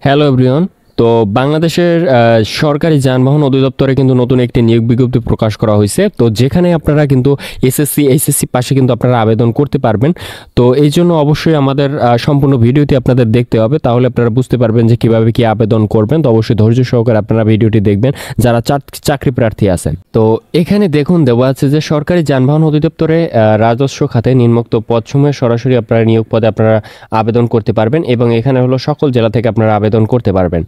Hello everyone. তো বাংলাদেশের সরকারি যানবাহন অধিদপ্তরে কিন্তু নতুন একটি নিয়োগ বিজ্ঞপ্তি প্রকাশ করা হয়েছে। তো যেখানে আপনারা কিন্তু এসএসসি এইচএসসি পাশে কিন্তু আপনারা আবেদন করতে পারবেন। তো এই জন্য অবশ্যই আমাদের সম্পূর্ণ ভিডিওটি আপনাদের দেখতে হবে, তাহলে আপনারা বুঝতে পারবেন যে কিভাবে কি আবেদন করবেন। তো অবশ্যই ধৈর্য সহকারে আপনারা ভিডিওটি দেখবেন যারা চাকরি প্রার্থী আছেন। তো এখানে দেখুন দেওয়া আছে যে সরকারি যানবাহন অধিদপ্তরে রাজস্ব খাতে নিম্নোক্ত পদসমূহে সরাসরি আপনারা নিয়োগ পদে আপনারা আবেদন করতে পারবেন এবং এখানে হলো সকল জেলা থেকে আপনারা আবেদন করতে পারবেন।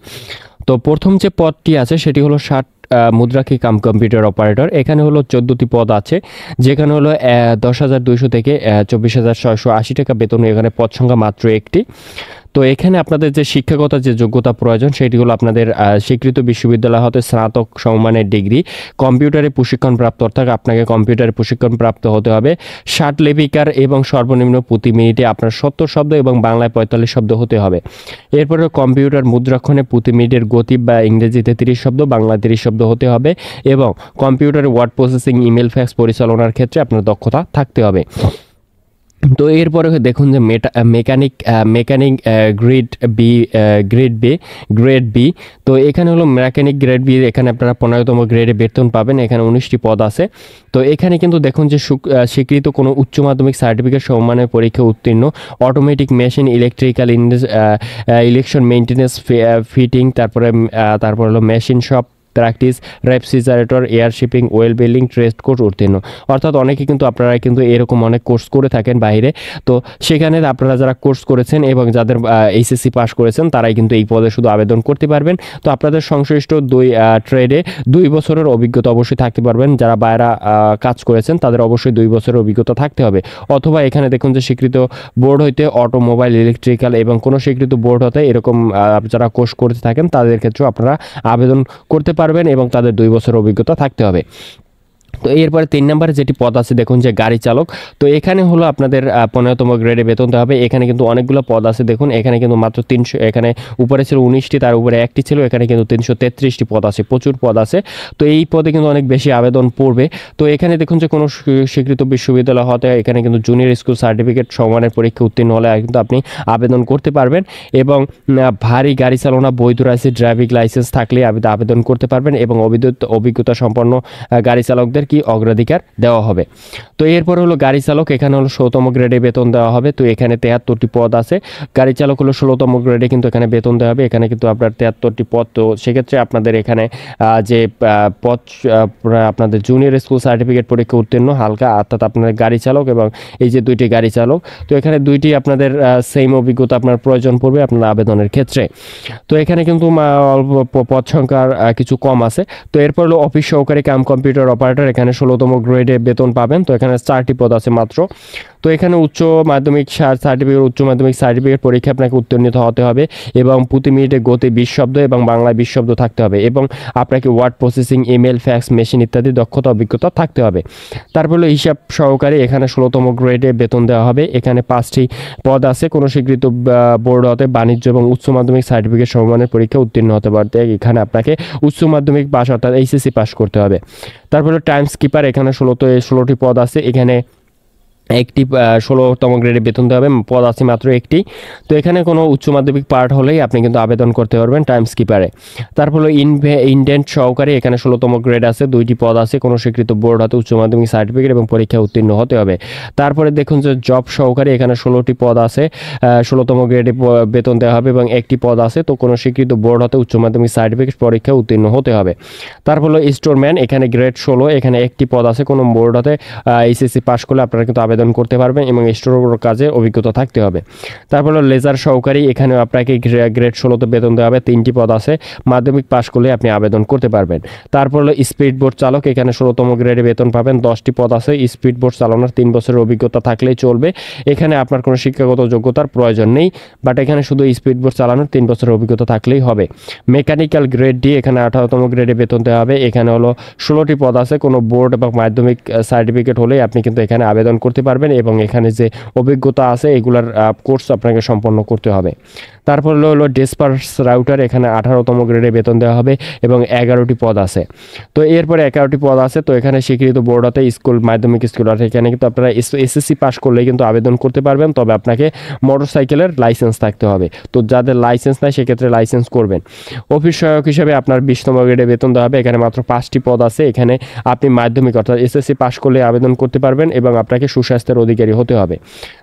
তো প্রথম যে পদটি আছে সেটি হলো 60 মুদ্রাক্ষী কাম কম্পিউটার অপারেটর। এখানে হলো 14টি পদ আছে, যেখানে হলো 10,200 থেকে 24,680 টাকা বেতন। এখানে পদ সংখ্যা মাত্র একটি। তো এখানে আপনাদের যে শিক্ষাগত যে যোগ্যতা প্রয়োজন সেটি হলো আপনাদের স্বীকৃত বিশ্ববিদ্যালয় হতে স্নাতক সমমানের ডিগ্রি, কম্পিউটারে প্রশিক্ষণপ্রাপ্ত, অর্থাৎ আপনাকে কম্পিউটারে প্রশিক্ষণপ্রাপ্ত হতে হবে, 60 লিপিকার এবং সর্বনিম্ন প্রতি মিনিটে আপনার 70 শব্দ এবং বাংলায় 45 শব্দ হতে হবে। এরপরে কম্পিউটার মুদ্রাক্ষণে প্রতি মিনিটের গতি বা ইংরেজিতে 30 শব্দ, বাংলায় 30 শব্দ হতে হবে এবং কম্পিউটারে ওয়ার্ড প্রসেসিং, ইমেল, ফ্যাক্স পরিচালনার ক্ষেত্রে আপনার দক্ষতা থাকতে হবে। তো এরপরে দেখুন যে মেকানিক গ্রেড বি। তো এখানে হলো মেকানিক গ্রেড বি, এখানে আপনারা 15তম গ্রেডে বেতন পাবেন। এখানে 19টি পদ আছে। তো এখানে কিন্তু দেখুন যে স্বীকৃত কোনো উচ্চ মাধ্যমিক সার্টিফিকেট সমমানের পরীক্ষা উত্তীর্ণ, automatic machine, electrical, election maintenance, fitting, তারপর হলো machine shop practice, refrigerator, air shipping, well building, trade course উত্তীর্ণ। অর্থাৎ অনেকে কিন্তু আপনারা কিন্তু এরকম অনেক কোর্স করে থাকেন বাইরে। তো সেখানে আপনারা যারা কোর্স করেছেন এবং যাদের এইচএসসি পাস করেছেন তারাই কিন্তু এই পদে শুধু আবেদন করতে পারবেন। তো আপনাদের সংশ্লিষ্ট ট্রেডে 2 বছরের অভিজ্ঞতা অবশ্যই থাকতে পারবেন। যারা বাইরে কাজ করেছেন তাদের অবশ্যই 2 বছরের অভিজ্ঞতা থাকতে হবে। অথবা এখানে দেখুন যে স্বীকৃত বোর্ড হইতে অটোমোবাইল, ইলেকট্রিক্যাল এবং কোনো স্বীকৃত বোর্ড হতে এরকম যারা কোর্স করতে থাকেন তাদের ক্ষেত্রেও আপনারা আবেদন করতে পারবেন এবং তাদের 2 বছরের অভিজ্ঞতা থাকতে হবে। তো এরপরে 3 নম্বরে যেটি পদ আছে দেখুন যে গাড়ি চালক। তো এখানে হলো আপনাদের 15তম গ্রেডে বেতন দেওয়া হবে। এখানে কিন্তু অনেকগুলো পদ আছে দেখুন, এখানে কিন্তু মাত্র 300, এখানে উপরে ছিল 19টি, তার উপরে একটি ছিল, এখানে কিন্তু 333টি পদ আছে, প্রচুর পদ আছে। তো এই পদে কিন্তু অনেক বেশি আবেদন পড়বে। তো এখানে দেখুন যে কোনো স্বীকৃত বিশ্ববিদ্যালয় হতে এখানে কিন্তু জুনিয়র স্কুল সার্টিফিকেট সমমানের পরীক্ষা উত্তীর্ণ হলে কিন্তু আপনি আবেদন করতে পারবেন এবং ভারী গাড়ি চালনা, বৈধ ড্রাইভিং লাইসেন্স থাকলে আবেদন করতে পারবেন এবং অভিজ্ঞতা সম্পন্ন গাড়ি চালকদের কি অগ্রাধিকার দেওয়া হবে। তো এরপর হলো গাড়ি চালক। এখানে হলো 16তম গ্রেডে বেতন দেওয়া হবে। তো এখানে 73টি পদ আছে। গাড়ি চালক হলো 16তম গ্রেডে কিন্তু এখানে বেতন দেওয়া হবে। এখানে কিন্তু আপনার 73টি পদ। তো সেক্ষেত্রে আপনাদের এখানে যে পদ আপনাদের জুনিয়র স্কুল সার্টিফিকেট পরীক্ষা উত্তীর্ণ হালকা, অর্থাৎ আপনার গাড়ি চালক এবং এই যে 2টি গাড়ি চালক, তো এখানে 2টি আপনাদের সেম অভিজ্ঞতা আপনার প্রয়োজন পড়বে আপনার আবেদনের ক্ষেত্রে। তো এখানে কিন্তু অল্প পদ সংখ্যার কিছু কম আছে। তো এরপর হলো অফিস সহকারী কাম কম্পিউটার অপারেটর। এখানে 16তম গ্রেডে বেতন পাবেন। তো এখানে 4টি পদ আছে মাত্র। তো এখানে উচ্চ মাধ্যমিক সার্টিফিকেট পরীক্ষা আপনাকে উত্তীর্ণ হতে হবে এবং প্রতি মিনিটে গতি 20 শব্দ এবং বাংলায় 20 শব্দ থাকতে হবে এবং আপনাকে word processing, email, fax, machine ইত্যাদি দক্ষতা অভিজ্ঞতা থাকতে হবে। তারপর হলো হিসাব সহকারী। এখানে 16তম গ্রেডে বেতন দেওয়া হবে। এখানে 5টি পদ আছে। কোনো স্বীকৃত বোর্ড হতে বাণিজ্য এবং উচ্চ মাধ্যমিক সার্টিফিকেট সমমানের পরীক্ষা উত্তীর্ণ হতে পারতে এখানে আপনাকে উচ্চ মাধ্যমিক পাস অর্থাৎ এইচএসসি পাস করতে হবে। তারপরে টাইম স্কিপার। এখানে 16টি পদ আছে। এখানে 16তম গ্রেডে বেতন দেওয়া হবে। পদ আছে মাত্র একটি। তো এখানে কোনো উচ্চ মাধ্যমিক পার্ট হলেই আপনি কিন্তু আবেদন করতে পারবেন টাইম স্কিপারে। তারপর হলো ইনডেন্ট সহকারী। এখানে 16তম গ্রেড আছে, 2টি পদ আছে। কোনো স্বীকৃত বোর্ড হতে উচ্চ মাধ্যমিক সার্টিফিকেট এবং পরীক্ষা উত্তীর্ণ হতে হবে। তারপরে দেখুন যে জব সহকারী। এখানে 16টি পদ আছে। 16তম গ্রেডে বেতন দেওয়া হবে এবং একটি পদ আছে। তো কোনো স্বীকৃত বোর্ড হতে উচ্চ মাধ্যমিক সার্টিফিকেট পরীক্ষা উত্তীর্ণ হতে হবে। তারপর হলো স্টোরম্যান। এখানে গ্রেড 16। এখানে একটি পদ আছে। কোনো বোর্ড হতে এইচএসসি পাস করলে আপনারা কিন্তু আবেদন করতে পারবেন এবং স্টোর কাজে অভিজ্ঞতা থাকতে হবে। তারপর হলো লেজার সহকারী। এখানে আপনাকে গ্রেড 16তে বেতন দেওয়া হবে। 3টি পদ আছে। মাধ্যমিক পাস করলে আপনি আবেদন করতে পারবেন। তারপর হলো স্পিড বোট চালক। এখানে 16তম গ্রেডে বেতন পাবেন। 10টি পদ আছে। স্পিড বোট চালানোর 3 বছরের অভিজ্ঞতা থাকলেই চলবে। এখানে আপনার কোনো শিক্ষাগত যোগ্যতার প্রয়োজন নেই, বাট এখানে শুধু স্পিড বোট চালানোর 3 বছরের অভিজ্ঞতা থাকলেই হবে। Mechanical grade D. এখানে 18তম গ্রেডে বেতন দেওয়া হবে। এখানে হলো 16টি পদ আছে। কোনো বোর্ড এবং মাধ্যমিক সার্টিফিকেট হলেই আপনি কিন্তু এখানে আবেদন করতে পারবেন এবং এখানে যে অভিজ্ঞতা আছে এগুলার কোর্স আপনাকে সম্পন্ন করতে হবে। তারপর হলো ডিসপার্স রাউটার, এখানে 18তম গ্রেডে বেতন দেওয়া হবে এবং 11টি পদ আছে। তো এরপরে 11টি পদ আছে। তো এখানে স্বীকৃত বোর্ড হতে স্কুল, মাধ্যমিক স্কুল আছে, এখানে কিন্তু আপনারা এসএসসি পাস করলেই কিন্তু আবেদন করতে পারবেন। তবে আপনাকে মোটরসাইকেলের লাইসেন্স থাকতে হবে। তো যাদের লাইসেন্স নাই সেক্ষেত্রে লাইসেন্স করবেন। অফিস সহায়ক হিসেবে আপনার 20তম গ্রেডে বেতন দেওয়া হবে। এখানে মাত্র 5টি পদ আছে। এখানে আপনি মাধ্যমিক অর্থাৎ এসএসসি পাস করলে আবেদন করতে পারবেন এবং আপনাকে সুস্বাস্থ্যের অধিকারী হতে হবে।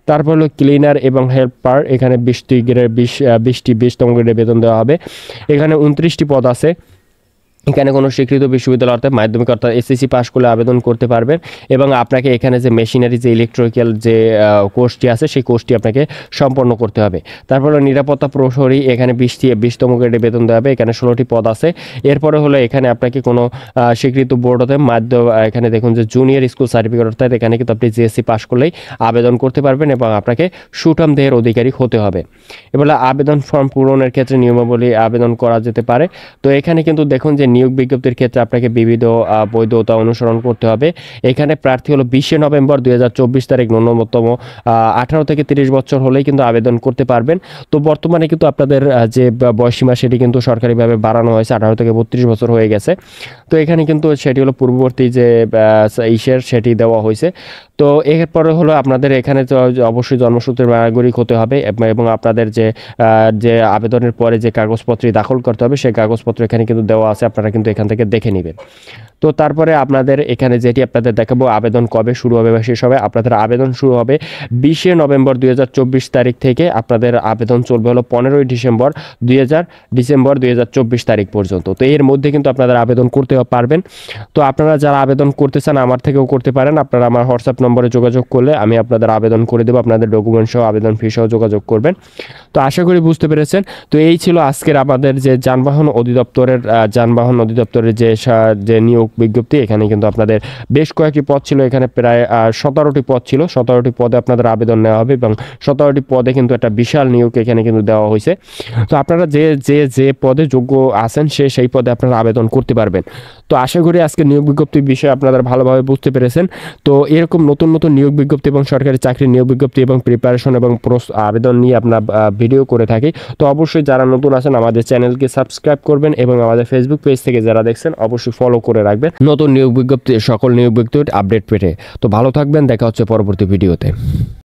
তারপর হলো ক্লিনার এবং হেল্পার, এখানে 20তম গ্রেডে বেতন দেওয়া হবে। এখানে 29টি পদ আছে। এখানে কোনো স্বীকৃত বিশ্ববিদ্যালয় অর্থাৎ মাধ্যমিক অর্থাৎ এসএসসি পাস করলে আবেদন করতে পারবেন এবং আপনাকে এখানে যে মেশিনারি যে ইলেকট্রিক্যাল যে কোর্সটি আছে সেই কোর্সটি আপনাকে সম্পন্ন করতে হবে। তারপর নিরাপত্তা প্রহরী, এখানে 20তম গ্রেডে বেতন দেওয়া হবে। এখানে 16টি পদ আছে। এরপরে হলো এখানে আপনাকে কোনো স্বীকৃত বোর্ড হতে এখানে দেখুন যে জুনিয়র স্কুল সার্টিফিকেট, অর্থাৎ এখানে কিন্তু আপনি জিএসসি পাস করলেই আবেদন করতে পারবেন এবং আপনাকে সুঠাম দেহের অধিকারী হতে হবে। এবার আবেদন ফর্ম পূরণের ক্ষেত্রে নিয়মাবলী আবেদন করা যেতে পারে। তো এখানে কিন্তু দেখুন যে নিয়োগ বিজ্ঞপ্তির ক্ষেত্রে আপনাকে বিবিধ বৈধতা অনুসরণ করতে হবে। এখানে প্রার্থী হলো 20 নভেম্বর 2024 তারিখ, ন্যূনতম 18 থেকে 30 বছর হলেই কিন্তু আবেদন করতে পারবেন। তো বর্তমানে কিন্তু আপনাদের যে বয়সীমা সেটি কিন্তু সরকারিভাবে বাড়ানো হয়েছে, 18 থেকে 32 বছর হয়ে গেছে। তো এখানে কিন্তু সেটি হলো পূর্ববর্তী যে সেটি দেওয়া হয়েছে। তো এরপরে হলো আপনাদের এখানে তো অবশ্যই জন্মসূত্রের নাগরিক হতে হবে এবং আপনাদের যে আবেদনের পরে যে কাগজপত্র দাখিল করতে হবে সেই কাগজপত্র এখানে কিন্তু দেওয়া আছে, আপনারা কিন্তু এখান থেকে দেখে নেবেন। তো তারপরে আপনাদের এখানে যেটি আপনাদের দেখাবো আবেদন কবে শুরু হবে বা শেষ হবে। আপনাদের আবেদন শুরু হবে 20 নভেম্বর 2024 তারিখ থেকে। আপনাদের আবেদন চলবে হলো 15 ডিসেম্বর 2024 তারিখ পর্যন্ত। তো এর মধ্যে কিন্তু আপনাদের আবেদন করতে পারবেন। তো আপনারা যারা আবেদন করতে চান আমার থেকেও করতে পারেন। আপনারা আমার হোয়াটসঅ্যাপ নম্বরে যোগাযোগ করলে আমি আপনাদের আবেদন করে দেবো। আপনাদের ডকুমেন্ট সহ আবেদন ফি সহ যোগাযোগ করবেন। তো আশা করি বুঝতে পেরেছেন। তো এই ছিল আজকের আমাদের যে যানবাহন অধিদপ্তরের যে নিয়োগ বিজ্ঞপ্তি। এখানে কিন্তু আপনাদের বেশ কয়েকটি পদ ছিল, এখানে প্রায় 17টি পদ ছিল। 17টি পদে আপনাদের আবেদন নেওয়া হবে এবং 17টি পদে কিন্তু একটা বিশাল নিয়োগ এখানে কিন্তু দেওয়া হয়েছে। তো আপনারা যে পদে যোগ্য আছেন সেই পদে আপনারা আবেদন করতে পারবেন। তো আশা করি আজকে নিয়োগ বিজ্ঞপ্তির বিষয়ে আপনারা ভালোভাবে বুঝতে পেরেছেন। তো এরকম নতুন নতুন নিয়োগ বিজ্ঞপ্তি এবং সরকারি চাকরির নিয়োগ বিজ্ঞপ্তি এবং প্রিপারেশন এবং আবেদন নিয়ে আপনার ভিডিও করে থাকি। তো অবশ্যই যারা নতুন আছেন আমাদের চ্যানেলকে সাবস্ক্রাইব করবেন এবং আমাদের ফেসবুক পেজ থেকে যারা দেখছেন অবশ্যই ফলো করে রাখবেন নতুন নিয়োগ বিজ্ঞপ্তি, সকল নিয়োগ বিজ্ঞপ্তির আপডেট পেতে। তো ভালো থাকবেন, দেখা হচ্ছে পরবর্তী ভিডিওতে।